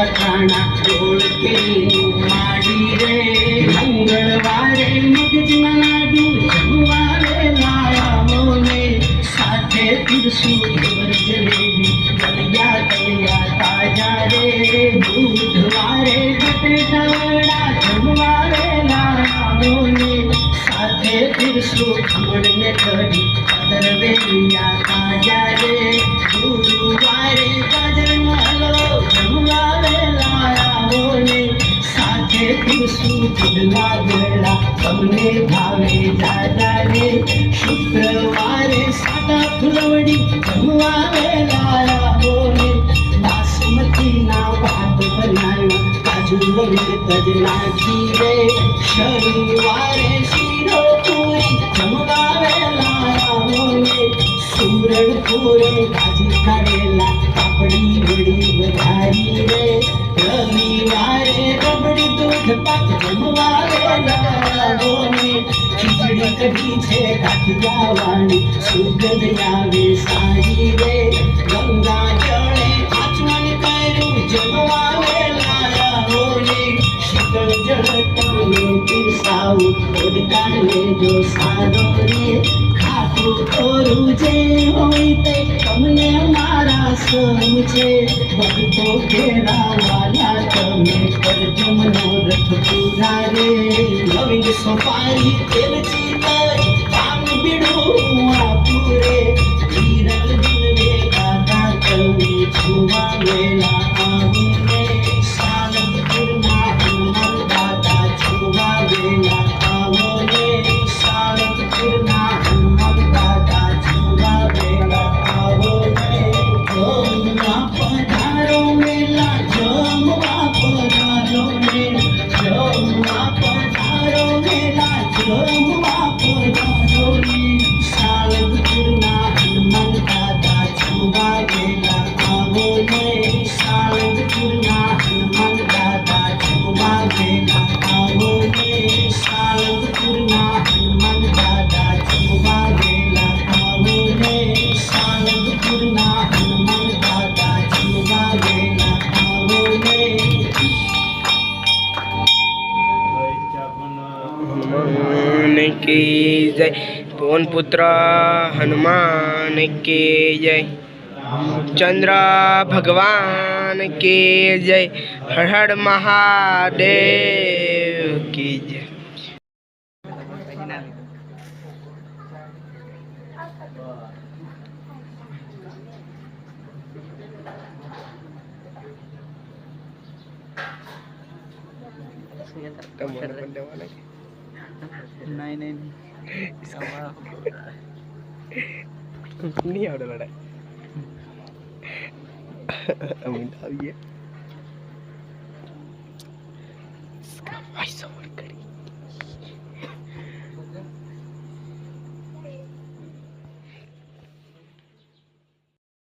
अठाणा डोल केली माडी रे मंगळवारे मगजना लाडू जमवारे लाया मोने साथे तिरसू घेवर जलेबी गलिया गलिया ताजा रे बुधवारे बटेटा वडा जमवारे लाया मोने साथे तिरसू खमण ने कढ़ी पदर वेलिया ताजा रे गुरुवारे गाजरનો હલવો જમવારે લાયા મોને સાથે પીરસું પુડલા ગળા તમને ભાવે જાજા રે શુક્રવારે સાદા ફૂલવડી જમવારે લાયા મોને બાસમતીના ભાત બનાવ્યા કાજુ લવિંગ તજ નાખી રે શનિવારે શીરો પૂરી જમવારે લાયા મોને सूरण पूरे भाजी करेला पापड़ी बड़ी बधारी रे रविवारे रबड़ी दूध पाक जमवारे लावोने खिचड़ी कढ़ी छे काठिया वाणी सुगंध आवे सारी रे गंगा जळे आचमन करू जमवारे लावोने शीतल जल तमने पीरसाऊ ओडकार लेजो सारो रे खाटू तोरू जे होई ते તમને મારા સમ છે ભક્તો કેરા વાલા તમે કરજો મનોરથ પૂરા રે લવિંગ સોપારી તેલચી તજ પાન બીડું આપુરે વીરલ દિનવે ગાતા કવિ છુવા વેલા આવીને સાલંગપુરના હનુમાન દાદા છુવા વેલા આવોને સાલંગપુરના હનુમાન દાદા છુવા વેલા जमवा पधारो मेला जमवा पधारो मेला जमवा पधारो सालंगपुરના हनुमान दादा છુવા વેલા आवो ने सालंगपुરના हनुमान दादा છુવા वेला आवो ने सालंगपुરના हनुमान दादा છુવા वेला आवो ने सालंगपुરના हनुमान दादा છુવા वेला आवो ने हनुमान की जय पवन पुत्र हनुमान की जय चंद्र भगवान की जय हर हर महादेव की जय। नहीं नहीं नहीं आवड़े लड़ा अमिताभ ये इसका वॉइस ओवर करी